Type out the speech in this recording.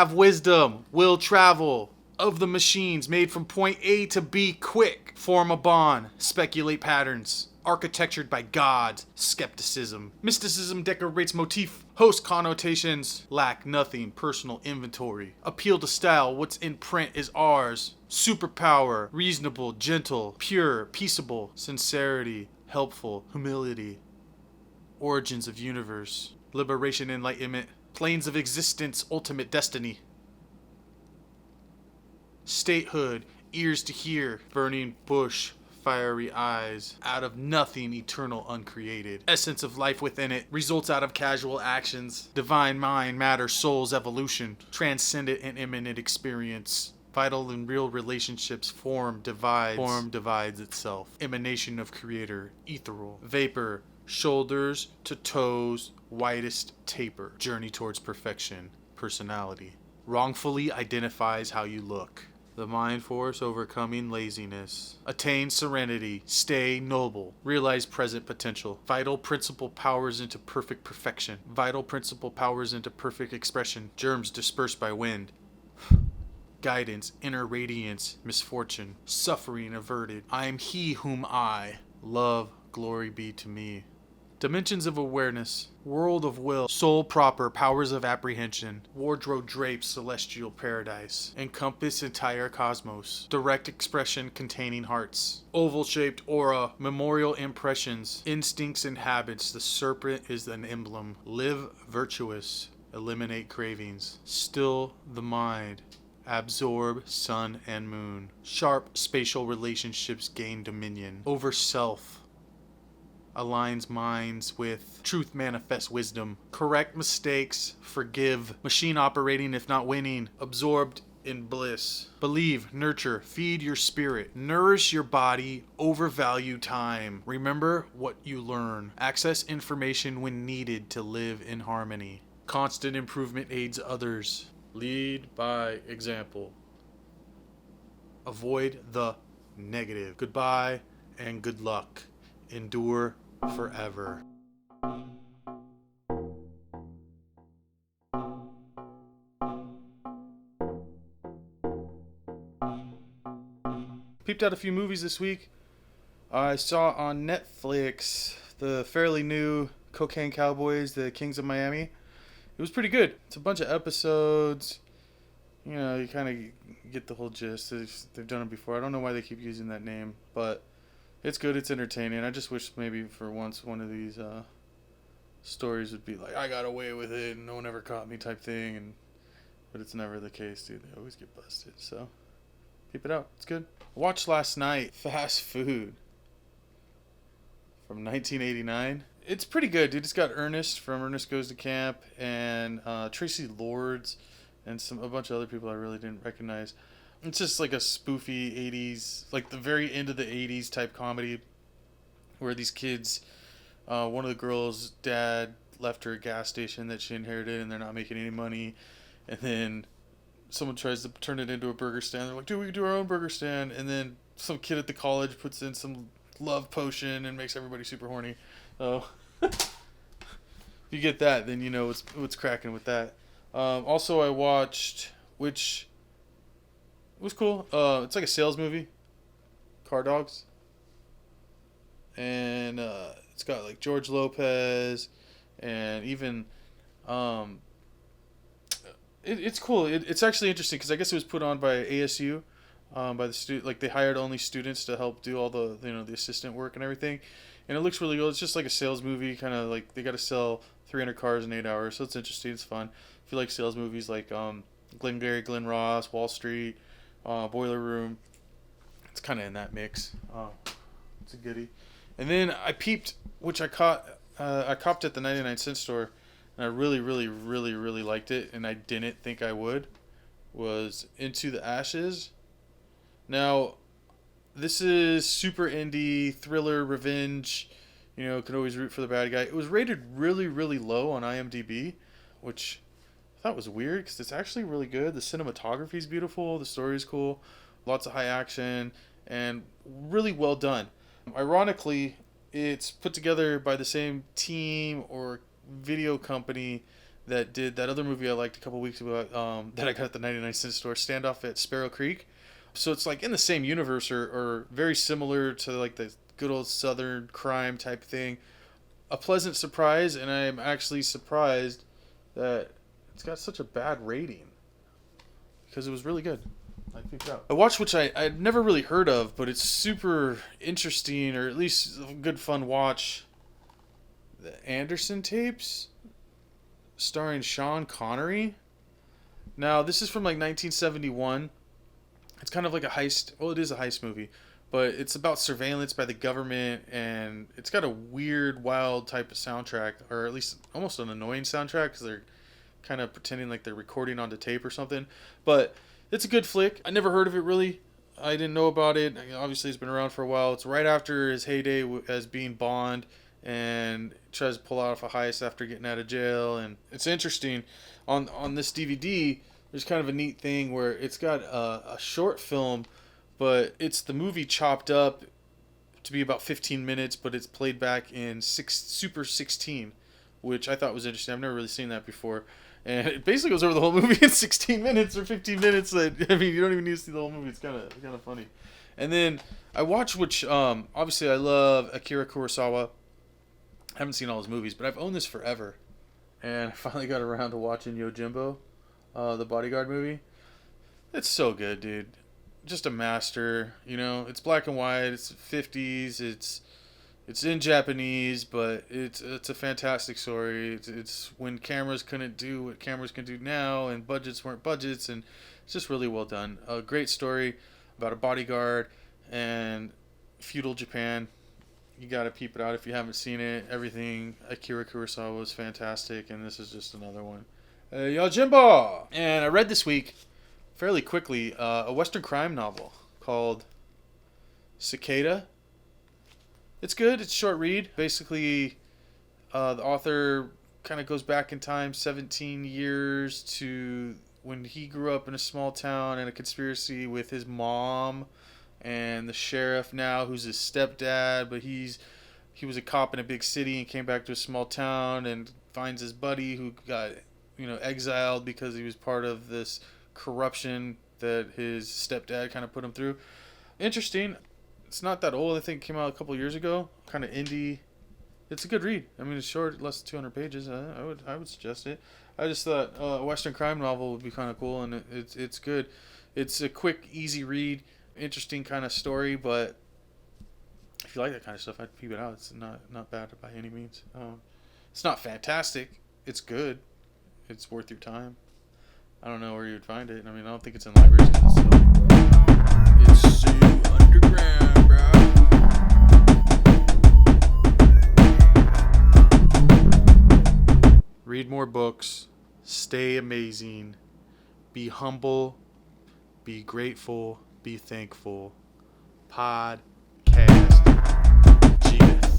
have wisdom, will travel. Of the machines made from point A to B quick, form a bond, speculate patterns. Architectured by gods, skepticism. Mysticism decorates motif, host connotations, lack nothing, personal inventory. Appeal to style, what's in print is ours. Superpower, reasonable, gentle, pure, peaceable, sincerity, helpful, humility. Origins of universe, liberation, enlightenment, planes of existence, ultimate destiny. Statehood, ears to hear, burning bush, fiery eyes, out of nothing, eternal, uncreated. Essence of life within it, results out of casual actions. Divine mind, matter, soul's evolution, transcendent and immanent experience. Vital and real relationships, form divides itself. Emanation of creator, ethereal, vapor, shoulders to toes, widest taper. Journey towards perfection, personality. Wrongfully identifies how you look. The mind force overcoming laziness. Attain serenity. Stay noble. Realize present potential. Vital principle powers into perfect perfection. Vital principle powers into perfect expression. Germs dispersed by wind. Guidance, inner radiance, misfortune, suffering averted. I am he whom I love. Glory be to me. Dimensions of awareness, world of will, soul proper, powers of apprehension, wardrobe drapes, celestial paradise, encompass entire cosmos, direct expression containing hearts, oval-shaped aura, memorial impressions, instincts and habits, the serpent is an emblem, live virtuous, eliminate cravings, still the mind, absorb sun and moon, sharp spatial relationships gain dominion, over self, aligns minds with truth manifests wisdom, correct mistakes, forgive, machine operating if not winning, absorbed in bliss, believe, nurture, feed your spirit, nourish your body, overvalue time, remember what you learn, access information when needed to live in harmony, constant improvement aids others, lead by example, avoid the negative, goodbye and good luck. Endure forever. Peeped out a few movies this week. I saw on Netflix the fairly new Cocaine Cowboys, The Kings of Miami. It was pretty good. It's a bunch of episodes. You know, you kind of get the whole gist. They've done it before. I don't know why they keep using that name, but it's good. It's entertaining. I just wish maybe for once one of these stories would be like, I got away with it and no one ever caught me type thing. But it's never the case, dude. They always get busted. So keep it out. It's good. Watched last night Fast Food from 1989. It's pretty good, dude. It's got Ernest from Ernest Goes to Camp and Tracy Lords and a bunch of other people I really didn't recognize. It's just like a spoofy 80s, like the very end of the 80s type comedy where these kids, one of the girls' dad left her a gas station that she inherited and they're not making any money. And then someone tries to turn it into a burger stand. They're like, dude, we can do our own burger stand. And then some kid at the college puts in some love potion and makes everybody super horny. So if you get that, then you know what's cracking with that. Also, I watched, which was cool. It's like a sales movie, Car Dogs, and it's got like George Lopez, and even it's cool. It's actually interesting because I guess it was put on by ASU, by the student. Like they hired only students to help do all the the assistant work and everything, and it looks really good. It's just like a sales movie, kind of like they got to sell 300 cars in 8 hours, so it's interesting. It's fun. If you like sales movies like Glengarry Glen Ross, Wall Street, Boiler Room, it's kind of in that mix. It's a goodie. And then I peeped, which I copped at the 99-cent store, and I really, really, really, really liked it, and I didn't think I would, was Into the Ashes. Now, this is super indie, thriller, revenge, can always root for the bad guy. It was rated really, really low on IMDb, which I thought was weird because it's actually really good. The cinematography is beautiful, the story is cool, lots of high action, and really well done. Ironically, it's put together by the same team or video company that did that other movie I liked a couple weeks ago, that I got at the 99-cent store, Standoff at Sparrow Creek. So it's like in the same universe, or very similar to like the good old Southern crime type thing. A pleasant surprise, and I'm actually surprised that it's got such a bad rating, because it was really good. I picked it out. I watched, which I'd never really heard of, but it's super interesting, or at least a good fun watch. The Anderson Tapes, starring Sean Connery. Now, this is from like 1971. It's kind of like a heist. Well, it is a heist movie, but it's about surveillance by the government, and it's got a weird, wild type of soundtrack, or at least almost an annoying soundtrack, because they're kind of pretending like they're recording onto tape or something. But it's a good flick. I never heard of it, really. I didn't know about it. Obviously, it's been around for a while. It's right after his heyday as being Bond, and tries to pull off a heist after getting out of jail. And it's interesting. On this DVD, there's kind of a neat thing where it's got a short film, but it's the movie chopped up to be about 15 minutes, but it's played back in Super 16, which I thought was interesting. I've never really seen that before. And it basically goes over the whole movie in 16 minutes or 15 minutes. I mean, you don't even need to see the whole movie. It's kind of funny. And then I watched, which obviously I love Akira Kurosawa. I haven't seen all his movies, but I've owned this forever. And I finally got around to watching Yojimbo, the Bodyguard movie. It's so good, dude. Just a master. You know, it's black and white. It's 50s. It's in Japanese, but it's a fantastic story. It's when cameras couldn't do what cameras can do now, and budgets weren't budgets, and it's just really well done. A great story about a bodyguard and feudal Japan. You gotta peep it out if you haven't seen it. Everything Akira Kurosawa was fantastic, and this is just another one. Yojimbo! And I read this week, fairly quickly, a Western crime novel called Cicada. It's good. It's a short read. Basically, the author kind of goes back in time 17 years to when he grew up in a small town and a conspiracy with his mom and the sheriff now, who's his stepdad, but he was a cop in a big city and came back to a small town and finds his buddy who got, exiled because he was part of this corruption that his stepdad kind of put him through. Interesting. It's not that old. I think it came out a couple years ago. Kind of indie. It's a good read. I mean, it's short, less than 200 pages. I would suggest it. I just thought a Western crime novel would be kind of cool, and it's good. It's a quick, easy read. Interesting kind of story, but if you like that kind of stuff, I'd peep it out. It's not bad by any means. It's not fantastic. It's good. It's worth your time. I don't know where you would find it. I mean, I don't think it's in libraries. It's so underground, bro. Read more books. Stay amazing. Be humble. Be grateful. Be thankful. Pod